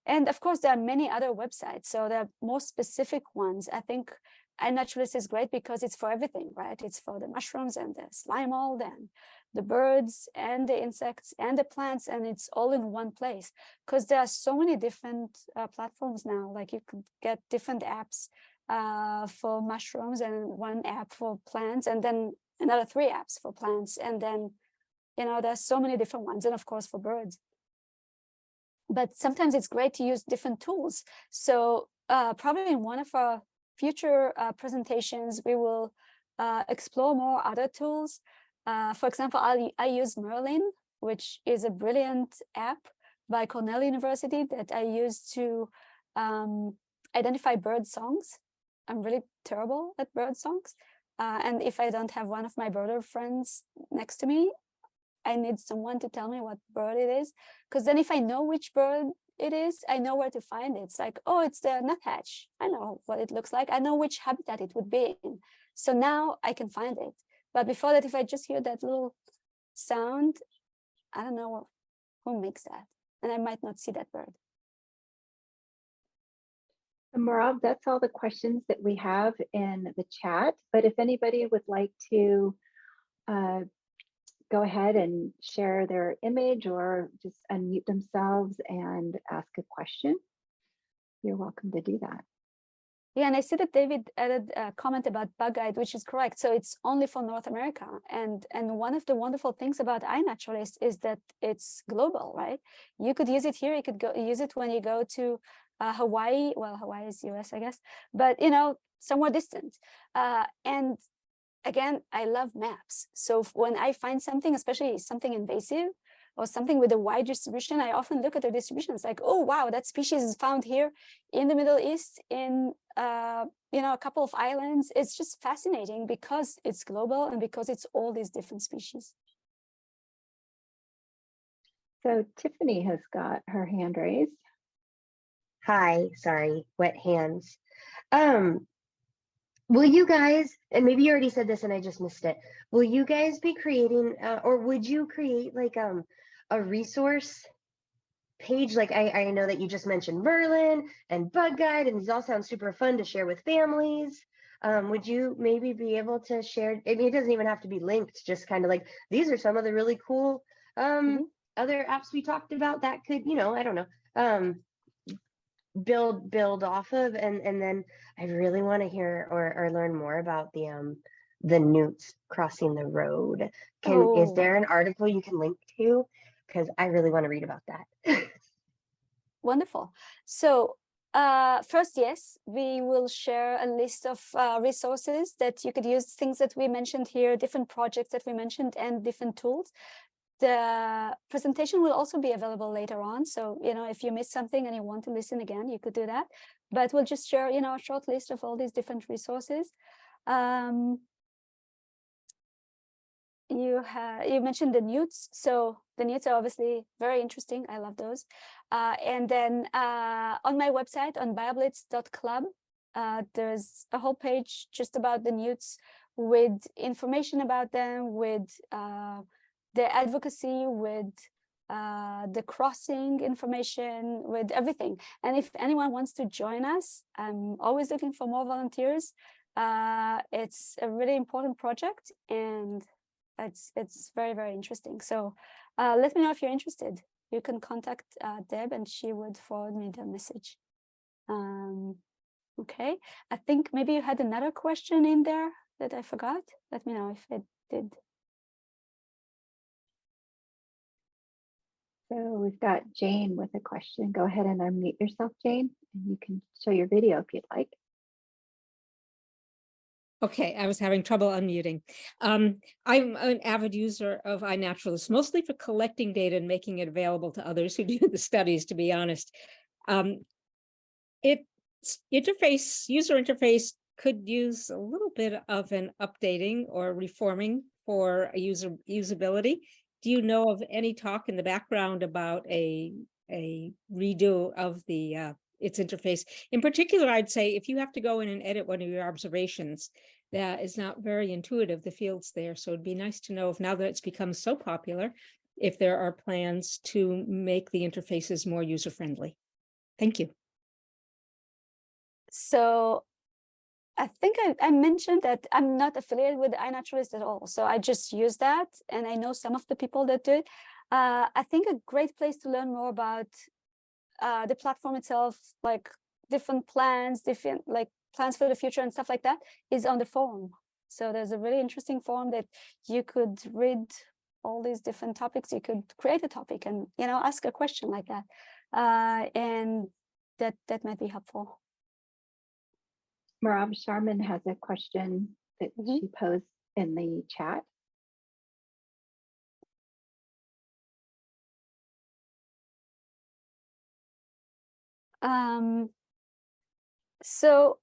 And of course, there are many other websites, so there are more specific ones. I think iNaturalist is great because it's for everything, right? It's for the mushrooms and the slime mold and the birds and the insects and the plants, and it's all in one place. Because there are so many different platforms now, like you could get different apps for mushrooms and one app for plants, and then another 3 apps for plants, and then there's so many different ones, and of course for birds. But sometimes it's great to use different tools. So probably in one of our future presentations, we will explore more other tools. For example, I use Merlin, which is a brilliant app by Cornell University that I use to identify bird songs. I'm really terrible at bird songs. And if I don't have one of my birder friends next to me, I need someone to tell me what bird it is. Because then if I know which bird it is, I know where to find it. It's like, oh, it's the nuthatch. I know what it looks like. I know which habitat it would be in. So now I can find it. But before that, if I just hear that little sound, I don't know who makes that. And I might not see that bird. Merav, that's all the questions that we have in the chat. But if anybody would like to go ahead and share their image or just unmute themselves and ask a question, you're welcome to do that. Yeah, and I see that David added a comment about Bug Guide, which is correct. So it's only for North America. And one of the wonderful things about iNaturalist is that it's global, right? You could use it here. You could go use it when you go to Hawaii. Well, Hawaii is US, I guess, but somewhere distant. And again, I love maps. So when I find something, especially something invasive or something with a wide distribution, I often look at the distribution. It's like, oh, wow, that species is found here in the Middle East, in a couple of islands. It's just fascinating because it's global and because it's all these different species. So Tiffany has got her hand raised. Hi, sorry, wet hands. Will you guys, and maybe you already said this and I just missed it, will you guys be creating, or would you create like a resource page? Like I know that you just mentioned Merlin and Bug Guide, and these all sound super fun to share with families. Would you maybe be able to share? I mean, it doesn't even have to be linked, just kind of like, these are some of the really cool other apps we talked about that could, I don't know, build off of. And then I really want to hear or learn more about the newts crossing the road. Is there an article you can link to? Because I really want to read about that. Wonderful. So first, yes, we will share a list of resources that you could use, things that we mentioned here, different projects that we mentioned, and different tools. The presentation will also be available later on. So, if you missed something and you want to listen again, you could do that. But we'll just share, a short list of all these different resources. You mentioned the newts. So the newts are obviously very interesting. I love those. And then on my website, on bioblitz.club, there's a whole page just about the newts with information about them, with the advocacy, with the crossing information, with everything. And if anyone wants to join us, I'm always looking for more volunteers. It's a really important project, and it's very, very interesting. So let me know if you're interested. You can contact Deb, and she would forward me the message. Okay, I think maybe you had another question in there that I forgot. Let me know if it did. So we've got Jane with a question. Go ahead and unmute yourself, Jane, and you can show your video if you'd like. Okay, I was having trouble unmuting. I'm an avid user of iNaturalist, mostly for collecting data and making it available to others who do the studies, to be honest. Its user interface could use a little bit of an updating or reforming for a usability. Do you know of any talk in the background about a redo of its interface? In particular, I'd say if you have to go in and edit one of your observations, that is not very intuitive, the fields there. So it'd be nice to know if, now that it's become so popular, if there are plans to make the interfaces more user-friendly. Thank you. So I think I mentioned that I'm not affiliated with iNaturalist at all. So I just use that, and I know some of the people that do it. I think a great place to learn more about the platform itself, like different plans, different like plans for the future and stuff like that, is on the forum. So there's a really interesting forum that you could read all these different topics. You could create a topic and ask a question like that, and that might be helpful. Merav Sharman has a question that she posed in the chat. So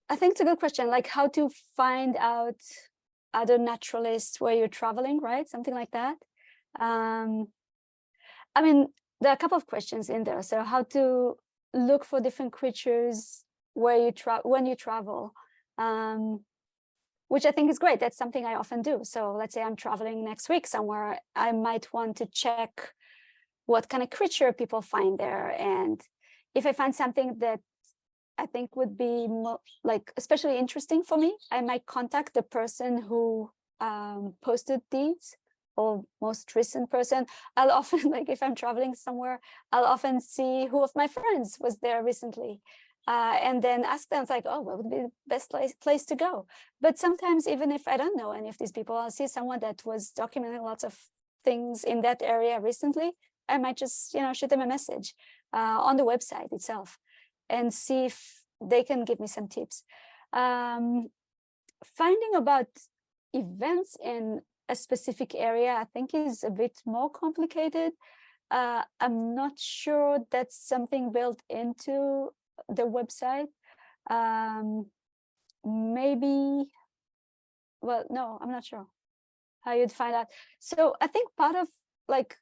I think it's a good question, like how to find out other naturalists where you're traveling, right? Something like that. I mean, there are a couple of questions in there. So how to look for different creatures where you when you travel, which I think is great. That's something I often do. So let's say I'm traveling next week somewhere, I might want to check what kind of creature people find there. And if I find something that I think would be like especially interesting for me, I might contact the person who posted these, or most recent person. I'll often, like if I'm traveling somewhere, I'll often see who of my friends was there recently. And then ask them, like, oh, what would be the best place to go? But sometimes, even if I don't know any of these people, I'll see someone that was documenting lots of things in that area recently. I might just, shoot them a message on the website itself and see if they can give me some tips. Finding about events in a specific area, I think, is a bit more complicated. I'm not sure that's something built into the website. Maybe, well, no, I'm not sure how you'd find out. So I think part of like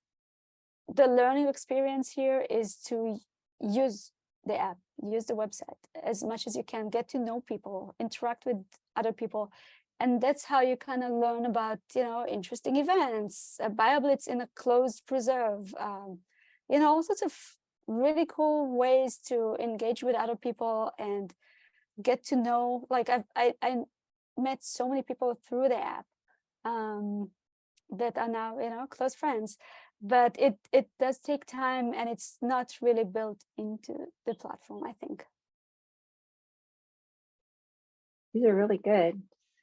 the learning experience here is to use the app, use the website as much as you can, get to know people, interact with other people. And that's how you kind of learn about, interesting events, BioBlitz in a closed preserve, all sorts of really cool ways to engage with other people and get to know, like I met so many people through the app that are now, close friends, but it does take time and it's not really built into the platform, I think. These are really good.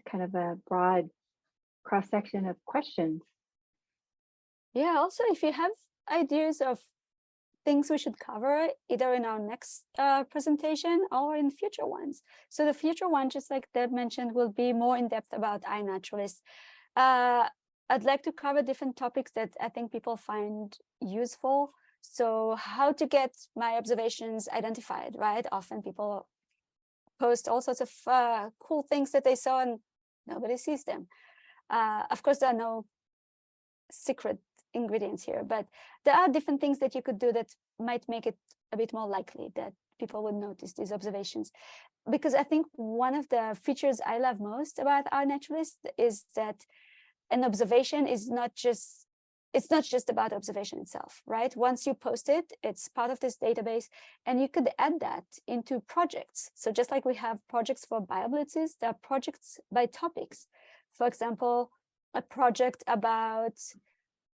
Kind of a broad cross section of questions. Yeah, also if you have ideas of things we should cover either in our next presentation or in future ones. So the future one, just like Deb mentioned, will be more in depth about iNaturalist. I'd like to cover different topics that I think people find useful. So how to get my observations identified, right? Often people post all sorts of cool things that they saw and nobody sees them. Of course, there are no secret ingredients here, but there are different things that you could do that might make it a bit more likely that people would notice these observations. Because I think one of the features I love most about iNaturalist is that an observation is not just about observation itself, right? Once you post it, it's part of this database, and you could add that into projects. So just like we have projects for BioBlitzes, there are projects by topics. For example, a project about,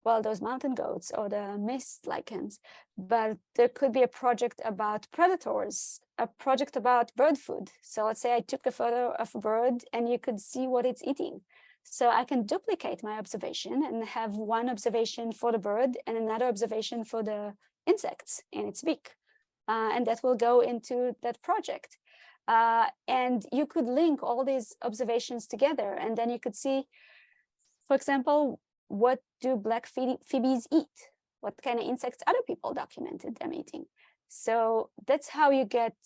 well, those mountain goats or the mist lichens, but there could be a project about predators, a project about bird food. So let's say I took a photo of a bird and you could see what it's eating. So I can duplicate my observation and have one observation for the bird and another observation for the insects in its beak. And that will go into that project. And you could link all these observations together, and then you could see, for example, what do black phoebes eat? What kind of insects other people documented them eating? So that's how you get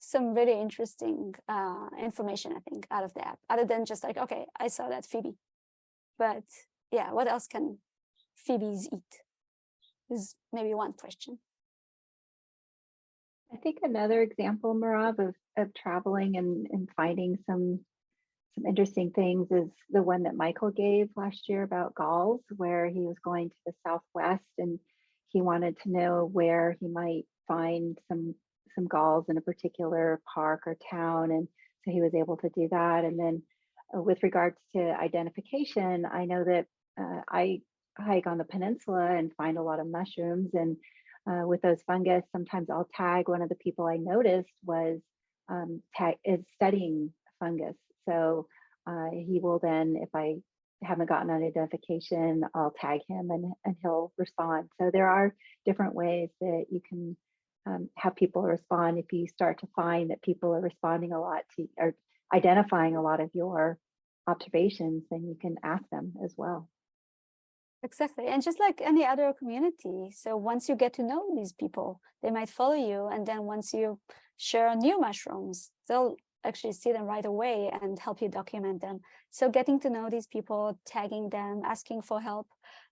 some really interesting information, I think, out of the app, other than just like, okay, I saw that phoebe. But yeah, what else can phoebes eat? Is maybe one question. I think another example, Merav, of traveling and finding some interesting things is the one that Michael gave last year about galls, where he was going to the Southwest and he wanted to know where he might find some galls in a particular park or town. And so he was able to do that. And then with regards to identification, I know that I hike on the peninsula and find a lot of mushrooms. And with those fungus, sometimes I'll tag. One of the people I noticed was is studying fungus. So he will then, if I haven't gotten an identification, I'll tag him and he'll respond. So there are different ways that you can have people respond. If you start to find that people are responding a lot to or identifying a lot of your observations, then you can ask them as well. Exactly. And just like any other community. So once you get to know these people, they might follow you. And then once you share new mushrooms, they'll actually see them right away and help you document them. So getting to know these people, tagging them, asking for help,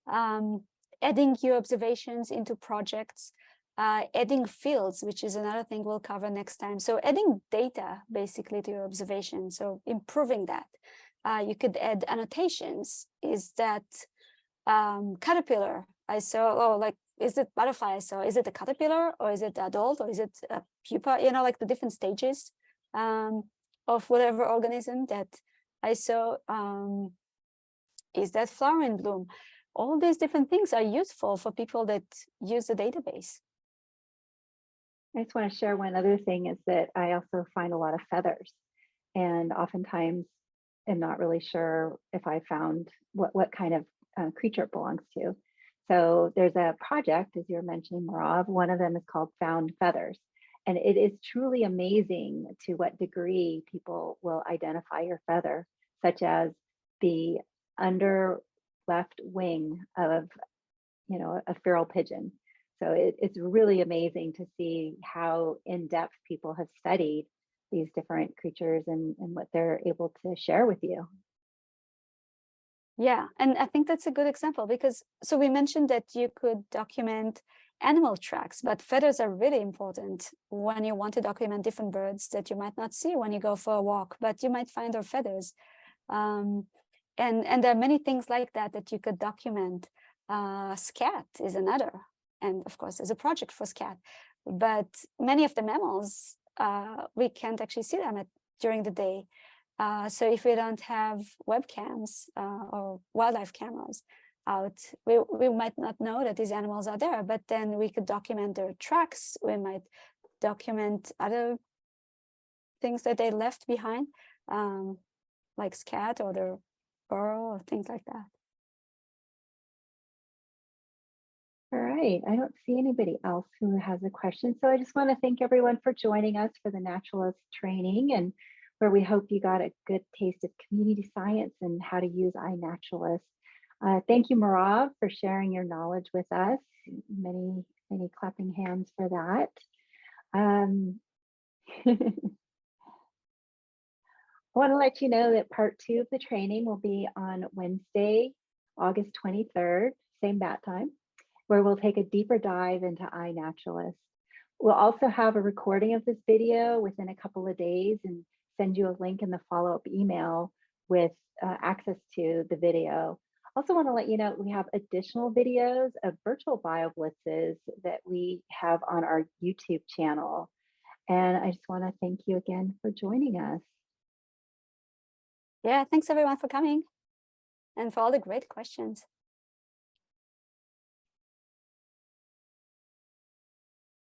adding your observations into projects, adding fields, which is another thing we'll cover next time. So adding data basically to your observation. So improving that. You could add annotations. Is that caterpillar I saw, like, is it butterfly I saw? Is it a caterpillar or is it adult or is it a pupa? Like the different stages of whatever organism that I saw. Is that flower in bloom? All these different things are useful for people that use the database. I just want to share one other thing is that I also find a lot of feathers, and oftentimes I'm not really sure if I found what kind of creature it belongs to. So there's a project, as you're mentioning, Merav. One of them is called Found Feathers. And it is truly amazing to what degree people will identify your feather, such as the under left wing of, a feral pigeon. So it's really amazing to see how in-depth people have studied these different creatures and what they're able to share with you. Yeah, and I think that's a good example because, so we mentioned that you could document animal tracks, but feathers are really important when you want to document different birds that you might not see when you go for a walk, but you might find their feathers. And there are many things like that that you could document. Scat is another, and of course there's a project for scat, but many of the mammals, we can't actually see them during the day. So if we don't have webcams or wildlife cameras out, we might not know that these animals are there, but then we could document their tracks. We might document other things that they left behind, like scat or their burrow or things like that. All right, I don't see anybody else who has a question. So I just want to thank everyone for joining us for the Naturalist training, and where we hope you got a good taste of community science and how to use iNaturalist. Thank you, Merav, for sharing your knowledge with us. Many clapping hands for that. I want to let you know that part 2 of the training will be on Wednesday, August 23rd, same bat time, where we'll take a deeper dive into iNaturalist. We'll also have a recording of this video within a couple of days and send you a link in the follow-up email with access to the video. Also want to let you know we have additional videos of virtual BioBlitzes that we have on our YouTube channel. And I just want to thank you again for joining us. Yeah, thanks everyone for coming and for all the great questions.